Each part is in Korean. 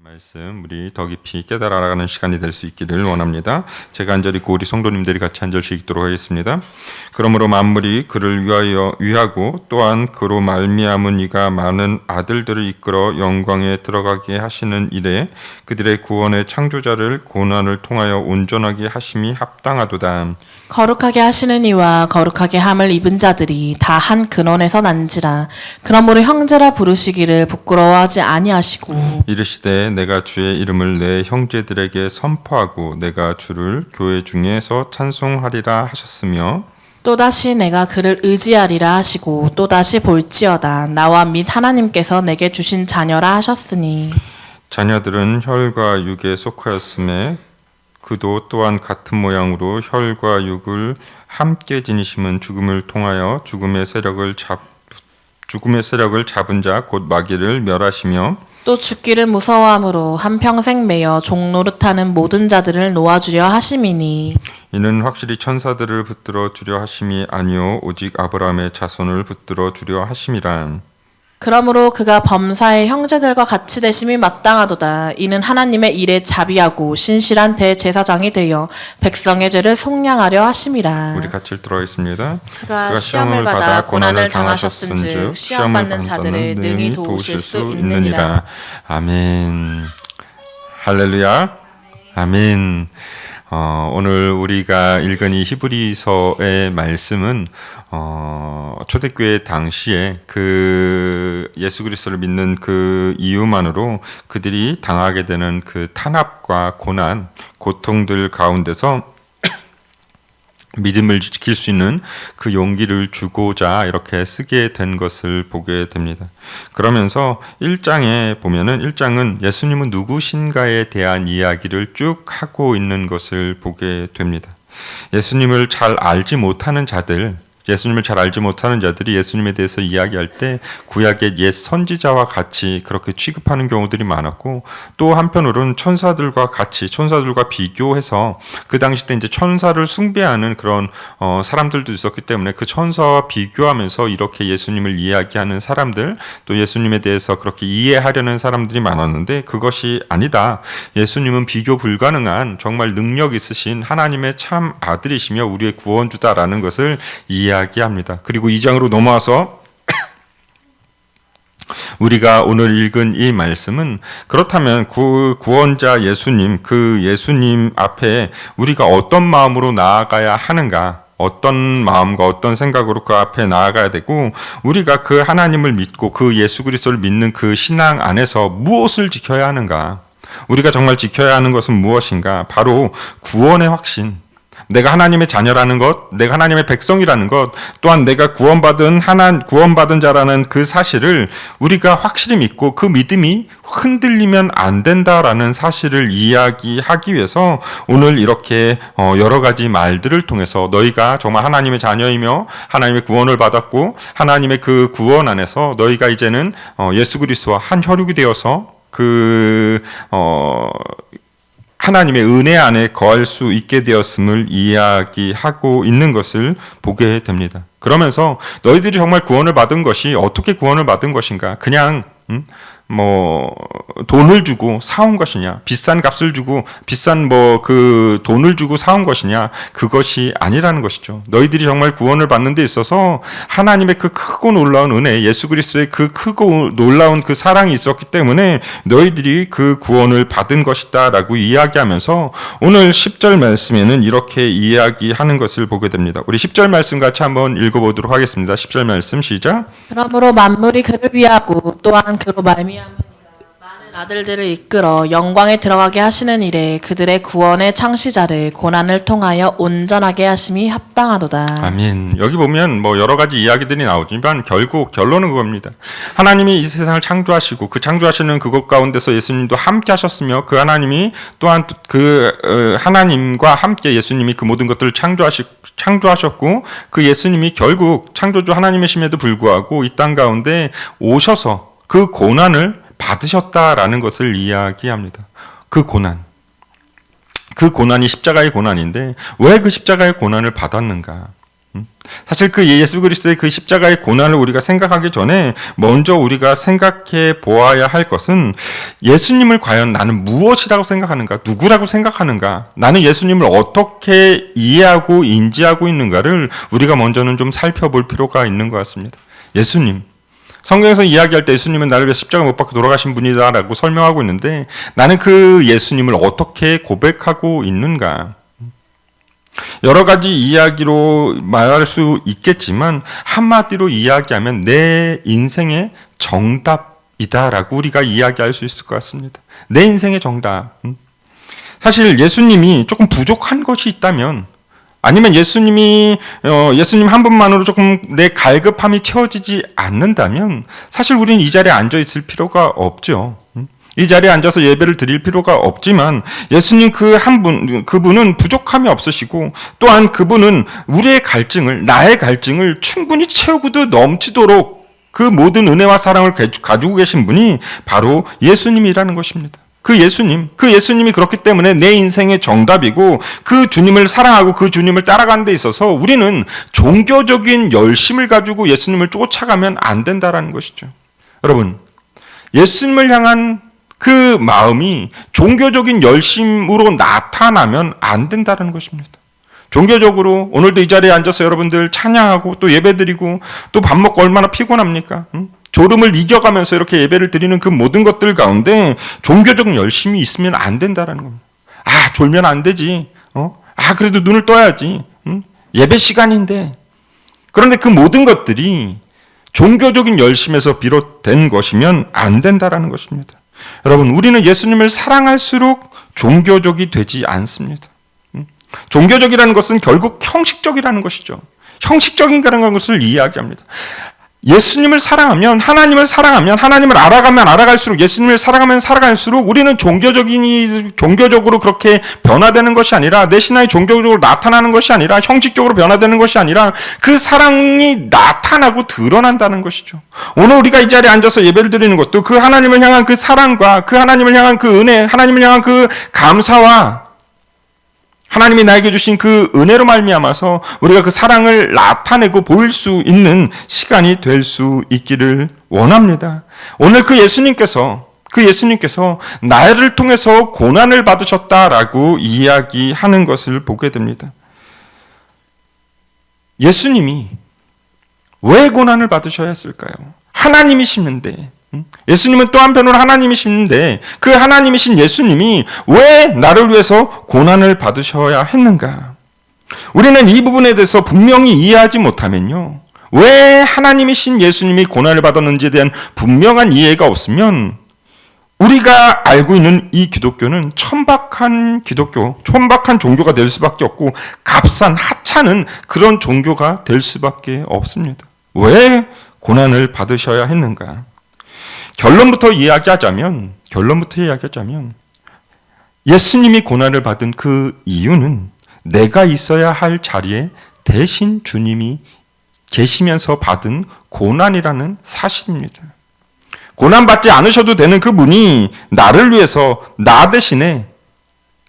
말씀 우리 더 깊이 깨달아 나가는 시간이 될 수 있기를 원합니다. 제가 간절히 우리 성도님들이 같이 한 절씩 읽도록 하겠습니다. 그러므로 만물이 그를 위하고 또한 그로 말미암은 이가 많은 아들들을 이끌어 영광에 들어가게 하시는 이래 그들의 구원의 창조자를 고난을 통하여 온전하게 하심이 합당하도다. 거룩하게 하시는 이와 거룩하게 함을 입은 자들이 다 한 근원에서 난지라. 그러므로 형제라 부르시기를 부끄러워하지 아니하시고 이르시되 내가 주의 이름을 내 형제들에게 선포하고 내가 주를 교회 중에서 찬송하리라 하셨으며 또다시 내가 그를 의지하리라 하시고 또다시 볼지어다 나와 및 하나님께서 내게 주신 자녀라 하셨으니 자녀들은 혈과 육에 속하였음에 그도 또한 같은 모양으로 혈과 육을 함께 지니심은 죽음을 통하여 죽음의 세력을 잡은 자 곧 마귀를 멸하시며 또 죽기를 무서워함으로 한평생 매여 종노릇하는 모든 자들을 놓아주려 하심이니 이는 확실히 천사들을 붙들어 주려 하심이 아니요 오직 아브라함의 자손을 붙들어 주려 하심이라. 그러므로 그가 범사의 형제들과 같이 되심이 마땅하도다. 이는 하나님의 일에 자비하고 신실한 대제사장이 되어 백성의 죄를 속량하려 하심이라. 우리 같이 읽도록 하겠습니다. 그가 시험을 받아 고난을 당하셨은즉 시험 받는 자들을 능히 도우실 수 있느니라. 아멘. 할렐루야. 아멘. 오늘 우리가 읽은 이 히브리서의 말씀은 초대교회 당시에 그 예수 그리스도를 믿는 그 이유만으로 그들이 당하게 되는 그 탄압과 고난, 고통들 가운데서 믿음을 지킬 수 있는 그 용기를 주고자 이렇게 쓰게 된 것을 보게 됩니다. 그러면서 1장에 보면은 1장은 예수님은 누구신가에 대한 이야기를 쭉 하고 있는 것을 보게 됩니다. 예수님을 잘 알지 못하는 자들이 예수님에 대해서 이야기할 때 구약의 옛 선지자와 같이 그렇게 취급하는 경우들이 많았고, 또 한편으로는 천사들과 비교해서 그 당시 때 이제 천사를 숭배하는 그런 사람들도 있었기 때문에 그 천사와 비교하면서 이렇게 예수님을 이야기하는 사람들, 또 예수님에 대해서 그렇게 이해하려는 사람들이 많았는데, 그것이 아니다. 예수님은 비교 불가능한 정말 능력 있으신 하나님의 참 아들이시며 우리의 구원주다라는 것을 이야기합니다. 그리고 2장으로 넘어와서 우리가 오늘 읽은 이 말씀은 그렇다면 구원자 예수님, 그 예수님 앞에 우리가 어떤 마음으로 나아가야 하는가, 어떤 마음과 어떤 생각으로 그 앞에 나아가야 되고, 우리가 그 하나님을 믿고 그 예수 그리스도를 믿는 그 신앙 안에서 무엇을 지켜야 하는가, 우리가 정말 지켜야 하는 것은 무엇인가, 바로 구원의 확신, 내가 하나님의 자녀라는 것, 내가 하나님의 백성이라는 것, 또한 내가 구원받은 자라는 그 사실을 우리가 확실히 믿고 그 믿음이 흔들리면 안 된다라는 사실을 이야기하기 위해서 오늘 이렇게 여러 가지 말들을 통해서 너희가 정말 하나님의 자녀이며 하나님의 구원을 받았고 하나님의 그 구원 안에서 너희가 이제는 예수 그리스도와 한 혈육이 되어서 하나님의 은혜 안에 거할 수 있게 되었음을 이야기하고 있는 것을 보게 됩니다. 그러면서 너희들이 정말 구원을 받은 것이 어떻게 구원을 받은 것인가? 그냥 돈을 주고 사온 것이냐, 비싼 값을 주고 비싼 그 돈을 주고 사온 것이냐, 그것이 아니라는 것이죠. 너희들이 정말 구원을 받는 데 있어서 하나님의 그 크고 놀라운 은혜, 예수 그리스도의 그 크고 놀라운 그 사랑이 있었기 때문에 너희들이 그 구원을 받은 것이다라고 이야기하면서 오늘 10절 말씀에는 이렇게 이야기하는 것을 보게 됩니다. 우리 10절 말씀 같이 한번 읽어보도록 하겠습니다. 10절 말씀 시작. 그러므로 만물이 그를 위하고 또한 그로 말미암은 많은 아들들을 이끌어 영광에 들어가게 하시는 일에 그들의 구원의 창시자를 고난을 통하여 온전하게 하심이 합당하도다. 아멘. 여기 보면 여러 가지 이야기들이 나오지만 결국 결론은 그겁니다. 하나님이 이 세상을 창조하시고 그 창조하시는 그것 가운데서 예수님도 함께 하셨으며 그 하나님이 또한 그 하나님과 함께 예수님이 그 모든 것들을 창조하셨고 그 예수님이 결국 창조주 하나님이심에도 불구하고 이 땅 가운데 오셔서 그 고난을 받으셨다라는 것을 이야기합니다. 그 고난이 십자가의 고난인데 왜 그 십자가의 고난을 받았는가? 사실 그 예수 그리스도의 그 십자가의 고난을 우리가 생각하기 전에 먼저 우리가 생각해 보아야 할 것은 예수님을 과연 나는 무엇이라고 생각하는가, 누구라고 생각하는가, 나는 예수님을 어떻게 이해하고 인지하고 있는가를 우리가 먼저는 좀 살펴볼 필요가 있는 것 같습니다. 예수님, 성경에서 이야기할 때 예수님은 나를 위해 십자가 못 박혀 돌아가신 분이다라고 설명하고 있는데 나는 그 예수님을 어떻게 고백하고 있는가? 여러 가지 이야기로 말할 수 있겠지만 한마디로 이야기하면 내 인생의 정답이다라고 우리가 이야기할 수 있을 것 같습니다. 내 인생의 정답. 사실 예수님이 조금 부족한 것이 있다면 아니면 예수님 한 분만으로 조금 내 갈급함이 채워지지 않는다면 사실 우리는 이 자리에 앉아 있을 필요가 없죠. 이 자리에 앉아서 예배를 드릴 필요가 없지만 예수님 그분은 부족함이 없으시고 또한 그분은 우리의 갈증을, 나의 갈증을 충분히 채우고도 넘치도록 그 모든 은혜와 사랑을 가지고 계신 분이 바로 예수님이라는 것입니다. 그 예수님이 그렇기 때문에 내 인생의 정답이고 그 주님을 사랑하고 그 주님을 따라가는 데 있어서 우리는 종교적인 열심을 가지고 예수님을 쫓아가면 안 된다라는 것이죠. 여러분, 예수님을 향한 그 마음이 종교적인 열심으로 나타나면 안 된다는 것입니다. 종교적으로 오늘도 이 자리에 앉아서 여러분들 찬양하고 또 예배드리고 또 밥 먹고 얼마나 피곤합니까? 졸음을 이겨가면서 이렇게 예배를 드리는 그 모든 것들 가운데 종교적 열심이 있으면 안 된다는 겁니다. 졸면 안 되지. 그래도 눈을 떠야지. 예배 시간인데. 그런데 그 모든 것들이 종교적인 열심에서 비롯된 것이면 안 된다는 것입니다. 여러분, 우리는 예수님을 사랑할수록 종교적이 되지 않습니다. 종교적이라는 것은 결국 형식적이라는 것이죠. 형식적인다는 것을 이야기합니다. 예수님을 사랑하면, 하나님을 알아가면 알아갈수록, 예수님을 살아가면 살아갈수록 우리는 종교적으로 그렇게 변화되는 것이 아니라, 내 신앙이 종교적으로 나타나는 것이 아니라, 형식적으로 변화되는 것이 아니라, 그 사랑이 나타나고 드러난다는 것이죠. 오늘 우리가 이 자리에 앉아서 예배를 드리는 것도 그 하나님을 향한 그 사랑과, 그 하나님을 향한 그 은혜, 하나님을 향한 그 감사와, 하나님이 나에게 주신 그 은혜로 말미암아서 우리가 그 사랑을 나타내고 보일 수 있는 시간이 될 수 있기를 원합니다. 오늘 그 예수님께서 나를 통해서 고난을 받으셨다라고 이야기하는 것을 보게 됩니다. 예수님이 왜 고난을 받으셔야 했을까요? 하나님이시는데, 예수님은 또 한편으로 하나님이신데 그 하나님이신 예수님이 왜 나를 위해서 고난을 받으셔야 했는가? 우리는 이 부분에 대해서 분명히 이해하지 못하면요, 왜 하나님이신 예수님이 고난을 받았는지에 대한 분명한 이해가 없으면 우리가 알고 있는 이 기독교는 천박한 종교가 될 수밖에 없고 값싼 하찮은 그런 종교가 될 수밖에 없습니다. 왜 고난을 받으셔야 했는가? 결론부터 이야기하자면 예수님이 고난을 받은 그 이유는 내가 있어야 할 자리에 대신 주님이 계시면서 받은 고난이라는 사실입니다. 고난받지 않으셔도 되는 그분이 나를 위해서 나 대신에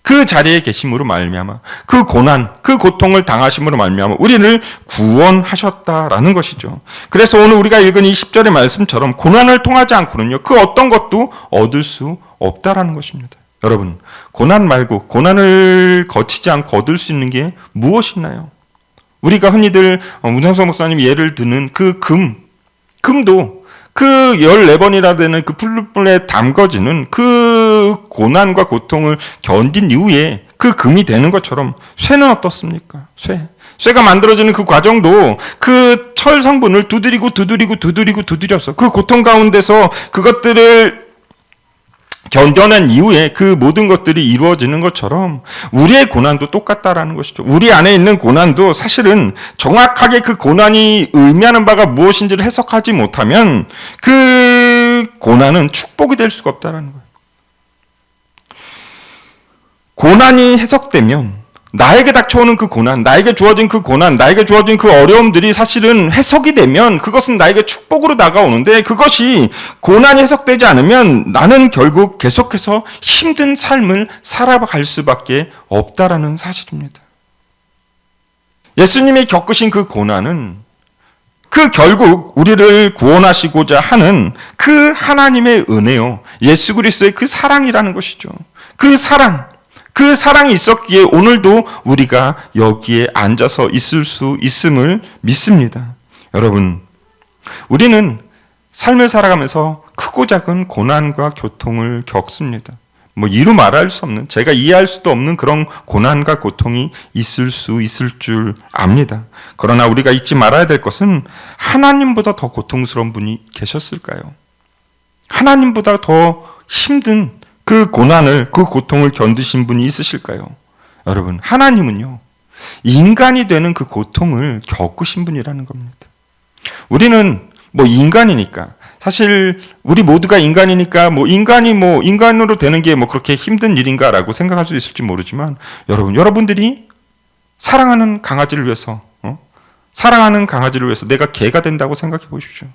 그 자리에 계심으로 말미암아 그 고난, 그 고통을 당하심으로 말미암아 우리를 구원하셨다라는 것이죠. 그래서 오늘 우리가 읽은 이 10절의 말씀처럼 고난을 통하지 않고는요, 그 어떤 것도 얻을 수 없다라는 것입니다. 여러분, 고난 말고 고난을 거치지 않고 얻을 수 있는 게 무엇이 있나요? 우리가 흔히들 문상수 목사님이 예를 드는 그 금도 그 14번이나 되는 그 풀물에 담궈지는 그 고난과 고통을 견딘 이후에 그 금이 되는 것처럼 쇠는 어떻습니까? 쇠가 만들어지는 그 과정도 그 철 성분을 두드려서 그 고통 가운데서 그것들을 견뎌낸 이후에 그 모든 것들이 이루어지는 것처럼 우리의 고난도 똑같다라는 것이죠. 우리 안에 있는 고난도 사실은 정확하게 그 고난이 의미하는 바가 무엇인지를 해석하지 못하면 그 고난은 축복이 될 수가 없다라는 거예요. 고난이 해석되면 나에게 닥쳐오는 그 고난, 나에게 주어진 그 고난, 나에게 주어진 그 어려움들이 사실은 해석이 되면 그것은 나에게 축복으로 다가오는데, 그것이 고난이 해석되지 않으면 나는 결국 계속해서 힘든 삶을 살아갈 수밖에 없다라는 사실입니다. 예수님이 겪으신 그 고난은 그 결국 우리를 구원하시고자 하는 그 하나님의 은혜요. 예수 그리스도의 그 사랑이라는 것이죠. 그 사랑이 있었기에 오늘도 우리가 여기에 앉아서 있을 수 있음을 믿습니다. 여러분, 우리는 삶을 살아가면서 크고 작은 고난과 고통을 겪습니다. 이루 말할 수 없는, 제가 이해할 수도 없는 그런 고난과 고통이 있을 줄 압니다. 그러나 우리가 잊지 말아야 될 것은 하나님보다 더 고통스러운 분이 계셨을까요? 하나님보다 더 힘든 그 고난을, 그 고통을 견디신 분이 있으실까요? 여러분, 하나님은요, 인간이 되는 그 고통을 겪으신 분이라는 겁니다. 우리는 인간이니까, 사실 우리 모두가 인간이니까 인간이 인간으로 되는 게 그렇게 힘든 일인가라고 생각할 수 있을지 모르지만, 여러분들이 사랑하는 강아지를 위해서 내가 개가 된다고 생각해 보십시오.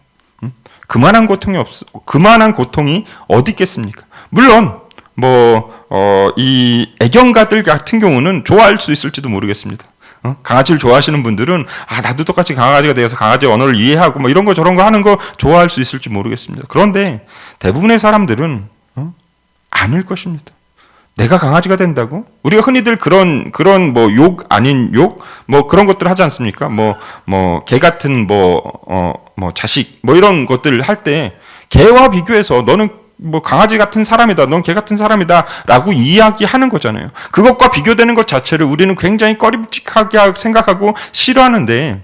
그만한 고통이 어디 있겠습니까? 물론 이 애견가들 같은 경우는 좋아할 수 있을지도 모르겠습니다. 강아지를 좋아하시는 분들은 나도 똑같이 강아지가 되어서 강아지 언어를 이해하고 이런 거 저런 거 하는 거 좋아할 수 있을지 모르겠습니다. 그런데 대부분의 사람들은 아닐 것입니다. 내가 강아지가 된다고? 우리가 흔히들 그런 욕 아닌 욕 그런 것들 하지 않습니까? 개 같은 자식 이런 것들을 할 때 개와 비교해서 너는 강아지 같은 사람이다, 넌 개 같은 사람이다 라고 이야기하는 거잖아요. 그것과 비교되는 것 자체를 우리는 굉장히 꺼림칙하게 생각하고 싫어하는데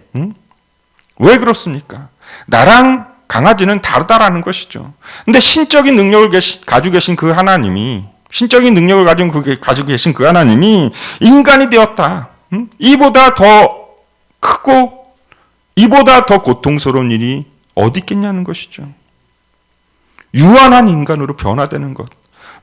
왜 그렇습니까? 나랑 강아지는 다르다라는 것이죠. 근데 신적인 능력을 가지고 계신 그 하나님이, 가지고 계신 그 하나님이 인간이 되었다. 이보다 더 크고 이보다 더 고통스러운 일이 어디 있겠냐는 것이죠. 유한한 인간으로 변화되는 것,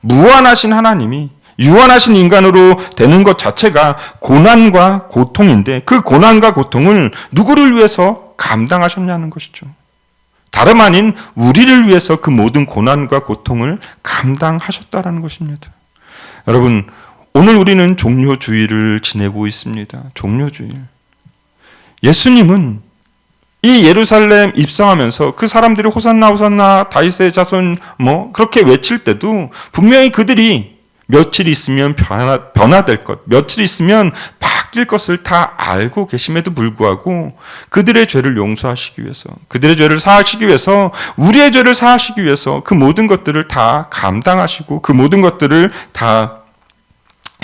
무한하신 하나님이 유한하신 인간으로 되는 것 자체가 고난과 고통인데, 그 고난과 고통을 누구를 위해서 감당하셨냐는 것이죠. 다름 아닌 우리를 위해서 그 모든 고난과 고통을 감당하셨다라는 것입니다. 여러분, 오늘 우리는 종료주일을 지내고 있습니다. 종료주일. 예수님은 이 예루살렘 입성하면서 그 사람들이 호산나 호산나 다윗의 자손 그렇게 외칠 때도 분명히 그들이 며칠 있으면 변화될 것, 며칠 있으면 바뀔 것을 다 알고 계심에도 불구하고 그들의 죄를 용서하시기 위해서, 그들의 죄를 사하시기 위해서, 우리의 죄를 사하시기 위해서 그 모든 것들을 다 감당하시고 그 모든 것들을 다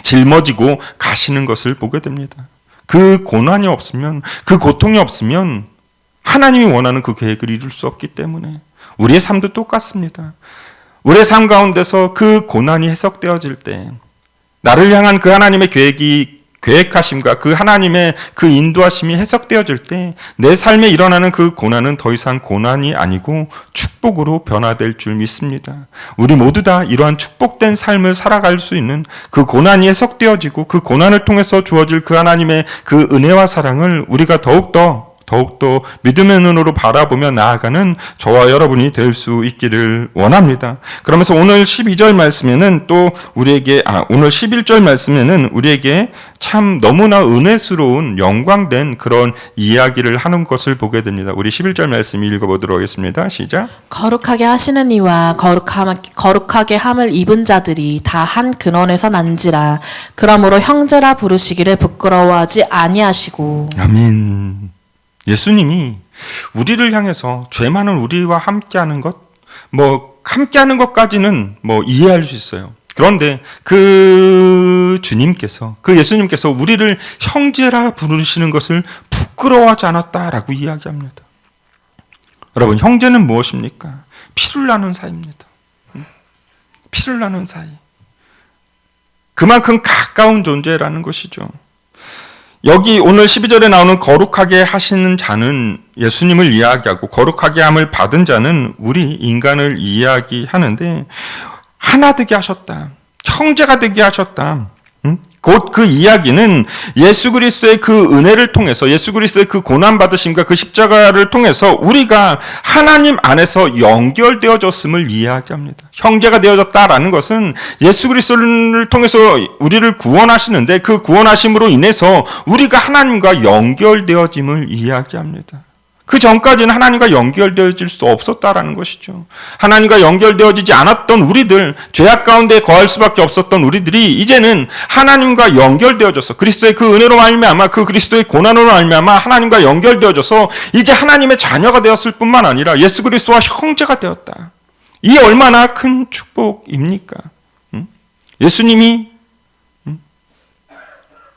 짊어지고 가시는 것을 보게 됩니다. 그 고난이 없으면, 그 고통이 없으면 하나님이 원하는 그 계획을 이룰 수 없기 때문에 우리의 삶도 똑같습니다. 우리의 삶 가운데서 그 고난이 해석되어질 때, 나를 향한 그 하나님의 계획하심과 그 하나님의 그 인도하심이 해석되어질 때, 내 삶에 일어나는 그 고난은 더 이상 고난이 아니고 축복으로 변화될 줄 믿습니다. 우리 모두 다 이러한 축복된 삶을 살아갈 수 있는, 그 고난이 해석되어지고 그 고난을 통해서 주어질 그 하나님의 그 은혜와 사랑을 우리가 더욱더 믿음의 눈으로 바라보며 나아가는 저와 여러분이 될 수 있기를 원합니다. 그러면서 오늘 12절 말씀에는 또 우리에게, 오늘 11절 말씀에는 우리에게 참 너무나 은혜스러운 영광된 그런 이야기를 하는 것을 보게 됩니다. 우리 11절 말씀 읽어보도록 하겠습니다. 시작. 거룩하게 하시는 이와 거룩하게 함을 입은 자들이 다 한 근원에서 난지라. 그러므로 형제라 부르시기를 부끄러워하지 아니하시고. 아멘. 예수님이 우리를 향해서 죄 많은 우리와 함께하는 것, 함께하는 것까지는 이해할 수 있어요. 그런데 그 예수님께서 우리를 형제라 부르시는 것을 부끄러워하지 않았다라고 이야기합니다. 여러분, 형제는 무엇입니까? 피를 나눈 사이입니다. 피를 나눈 사이. 그만큼 가까운 존재라는 것이죠. 여기 오늘 12절에 나오는 거룩하게 하시는 자는 예수님을 이야기하고, 거룩하게 함을 받은 자는 우리 인간을 이야기하는데, 하나 되게 하셨다, 형제가 되게 하셨다, 곧 그 이야기는 예수 그리스도의 그 은혜를 통해서 예수 그리스도의 그 고난 받으심과 그 십자가를 통해서 우리가 하나님 안에서 연결되어졌음을 이야기합니다. 형제가 되어졌다라는 것은 예수 그리스도를 통해서 우리를 구원하시는데 그 구원하심으로 인해서 우리가 하나님과 연결되어짐을 이야기합니다. 그 전까지는 하나님과 연결되어질 수 없었다라는 것이죠. 하나님과 연결되어지지 않았던 우리들, 죄악 가운데 거할 수밖에 없었던 우리들이 이제는 하나님과 연결되어져서 그리스도의 그 은혜로 말미암아 그 그리스도의 고난으로 말미암아 하나님과 연결되어져서 이제 하나님의 자녀가 되었을 뿐만 아니라 예수 그리스도와 형제가 되었다. 이 얼마나 큰 축복입니까? 예수님이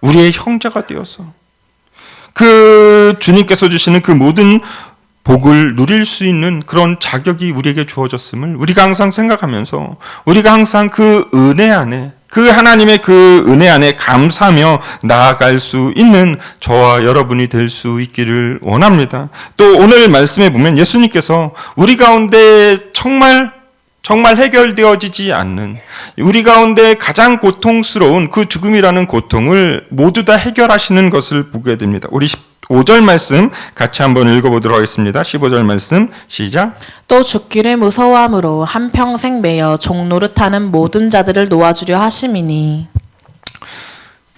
우리의 형제가 되어서 그 주님께서 주시는 그 모든 복을 누릴 수 있는 그런 자격이 우리에게 주어졌음을 우리가 항상 생각하면서 우리가 항상 그 은혜 안에 그 하나님의 그 은혜 안에 감사하며 나아갈 수 있는 저와 여러분이 될 수 있기를 원합니다. 또 오늘 말씀에 보면 예수님께서 우리 가운데 정말 해결되어지지 않는 우리 가운데 가장 고통스러운 그 죽음이라는 고통을 모두 다 해결하시는 것을 보게 됩니다. 우리 15절 말씀 같이 한번 읽어보도록 하겠습니다. 15절 말씀 시작. 또 죽기를 무서워함으로 한평생 매여 종노릇하는 모든 자들을 놓아주려 하심이니.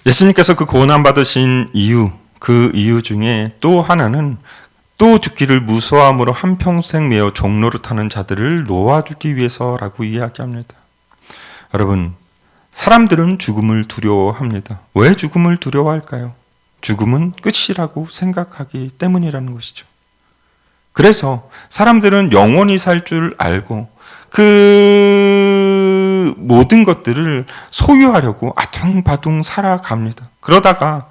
예수님께서 그 고난받으신 이유, 그 이유 중에 또 하나는 또 죽기를 무서워함으로 한평생 매어 종노릇하는 자들을 놓아주기 위해서라고 이야기합니다. 여러분, 사람들은 죽음을 두려워합니다. 왜 죽음을 두려워할까요? 죽음은 끝이라고 생각하기 때문이라는 것이죠. 그래서 사람들은 영원히 살 줄 알고 그 모든 것들을 소유하려고 아둥바둥 살아갑니다. 그러다가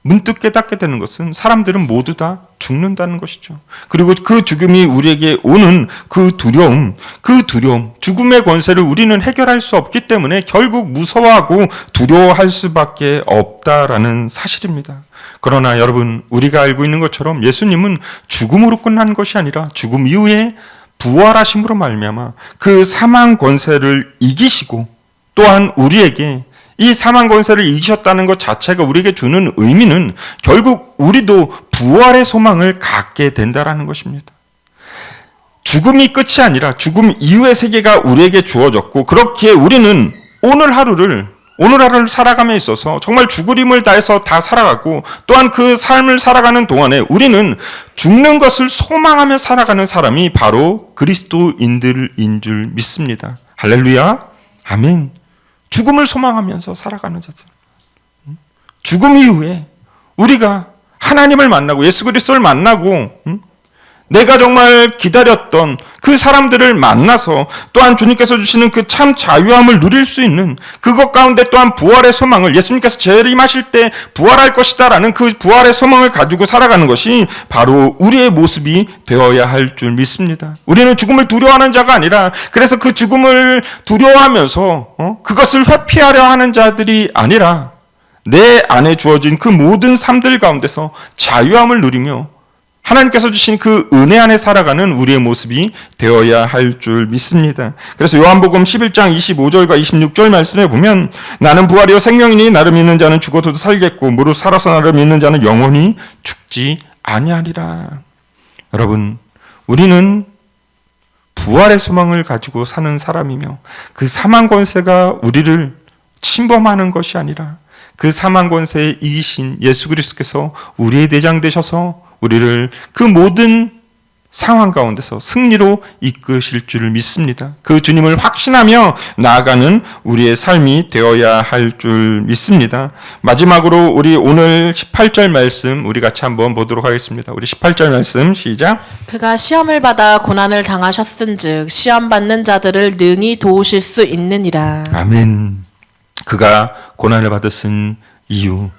문득 깨닫게 되는 것은 사람들은 모두 다 죽는다는 것이죠. 그리고 그 죽음이 우리에게 오는 그 두려움, 죽음의 권세를 우리는 해결할 수 없기 때문에 결국 무서워하고 두려워할 수밖에 없다라는 사실입니다. 그러나 여러분, 우리가 알고 있는 것처럼 예수님은 죽음으로 끝난 것이 아니라 죽음 이후에 부활하심으로 말미암아 그 사망 권세를 이기시고 또한 우리에게 이 사망 권세를 이기셨다는 것 자체가 우리에게 주는 의미는 결국 우리도 부활의 소망을 갖게 된다라는 것입니다. 죽음이 끝이 아니라 죽음 이후의 세계가 우리에게 주어졌고 그렇게 우리는 오늘 하루를 살아감에 있어서 정말 죽을 힘을 다해서 다 살아가고 또한 그 삶을 살아가는 동안에 우리는 죽는 것을 소망하며 살아가는 사람이 바로 그리스도인들인 줄 믿습니다. 할렐루야, 아멘. 죽음을 소망하면서 살아가는 자들. 죽음 이후에 우리가 하나님을 만나고 예수 그리스도를 만나고 내가 정말 기다렸던 그 사람들을 만나서 또한 주님께서 주시는 그 참 자유함을 누릴 수 있는 그것 가운데 또한 부활의 소망을 예수님께서 재림하실 때 부활할 것이다라는 그 부활의 소망을 가지고 살아가는 것이 바로 우리의 모습이 되어야 할 줄 믿습니다. 우리는 죽음을 두려워하는 자가 아니라 그래서 그 죽음을 두려워하면서 그것을 회피하려 하는 자들이 아니라 내 안에 주어진 그 모든 삶들 가운데서 자유함을 누리며 하나님께서 주신 그 은혜 안에 살아가는 우리의 모습이 되어야 할 줄 믿습니다. 그래서 요한복음 11장 25절과 26절 말씀에 보면 나는 부활이요 생명이니 나를 믿는 자는 죽어도 살겠고 무릇 살아서 나를 믿는 자는 영원히 죽지 아니하리라. 여러분, 우리는 부활의 소망을 가지고 사는 사람이며 그 사망 권세가 우리를 침범하는 것이 아니라 그 사망 권세에 이기신 예수 그리스도께서 우리의 대장 되셔서 우리를 그 모든 상황 가운데서 승리로 이끄실 줄 믿습니다. 그 주님을 확신하며 나아가는 우리의 삶이 되어야 할 줄 믿습니다. 마지막으로 우리 오늘 18절 말씀 우리 같이 한번 보도록 하겠습니다. 우리 18절 말씀 시작. 그가 시험을 받아 고난을 당하셨은즉 시험 받는 자들을 능히 도우실 수 있느니라. 아멘. 그가 고난을 받으신 이유,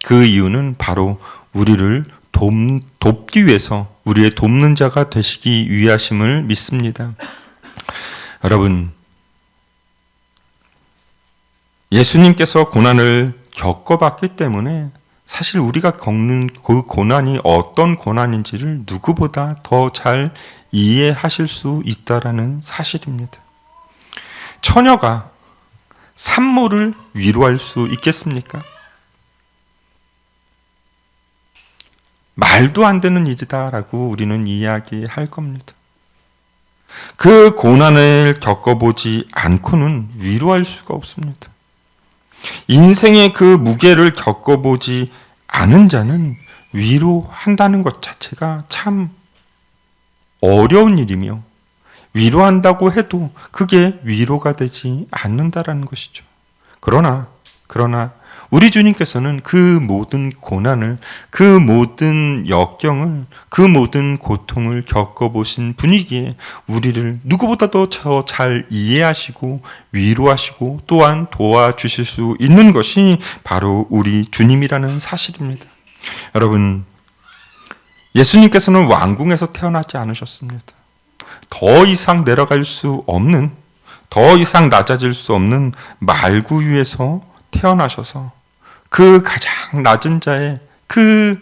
그 이유는 바로 우리를 돕기 위해서 우리의 돕는 자가 되시기 위하심을 믿습니다. 여러분, 예수님께서 고난을 겪어봤기 때문에 사실 우리가 겪는 그 고난이 어떤 고난인지를 누구보다 더 잘 이해하실 수 있다라는 사실입니다. 처녀가 산모를 위로할 수 있겠습니까? 말도 안 되는 일이다라고 우리는 이야기할 겁니다. 그 고난을 겪어보지 않고는 위로할 수가 없습니다. 인생의 그 무게를 겪어보지 않은 자는 위로한다는 것 자체가 참 어려운 일이며, 위로한다고 해도 그게 위로가 되지 않는다라는 것이죠. 그러나 우리 주님께서는 그 모든 고난을, 그 모든 역경을, 그 모든 고통을 겪어보신 분이기에 우리를 누구보다도 더 잘 이해하시고 위로하시고 또한 도와주실 수 있는 것이 바로 우리 주님이라는 사실입니다. 여러분, 예수님께서는 왕궁에서 태어나지 않으셨습니다. 더 이상 내려갈 수 없는, 더 이상 낮아질 수 없는 말구유에서 태어나셔서 그 가장 낮은 자의 그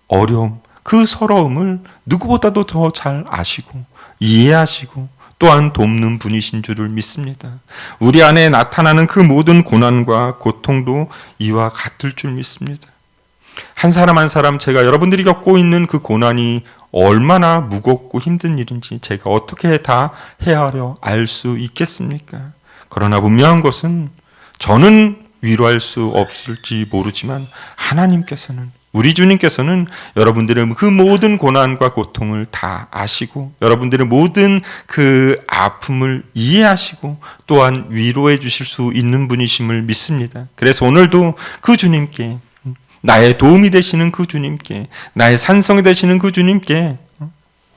어려움, 그 서러움을 누구보다도 더 잘 아시고 이해하시고 또한 돕는 분이신 줄을 믿습니다. 우리 안에 나타나는 그 모든 고난과 고통도 이와 같을 줄 믿습니다. 한 사람 한 사람 제가 여러분들이 겪고 있는 그 고난이 얼마나 무겁고 힘든 일인지 제가 어떻게 다 헤아려 알 수 있겠습니까? 그러나 분명한 것은 저는 위로할 수 없을지 모르지만 하나님께서는, 우리 주님께서는 여러분들의 그 모든 고난과 고통을 다 아시고 여러분들의 모든 그 아픔을 이해하시고 또한 위로해 주실 수 있는 분이심을 믿습니다. 그래서 오늘도 그 주님께, 나의 도움이 되시는 그 주님께, 나의 산성이 되시는 그 주님께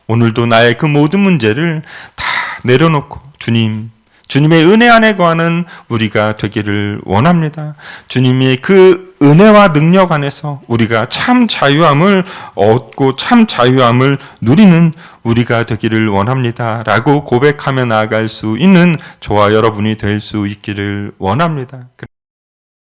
오늘도 나의 그 모든 문제를 다 내려놓고 주님의 은혜 안에 거하는 우리가 되기를 원합니다. 주님의 그 은혜와 능력 안에서 우리가 참 자유함을 얻고 참 자유함을 누리는 우리가 되기를 원합니다. 라고 고백하며 나아갈 수 있는 저와 여러분이 될 수 있기를 원합니다.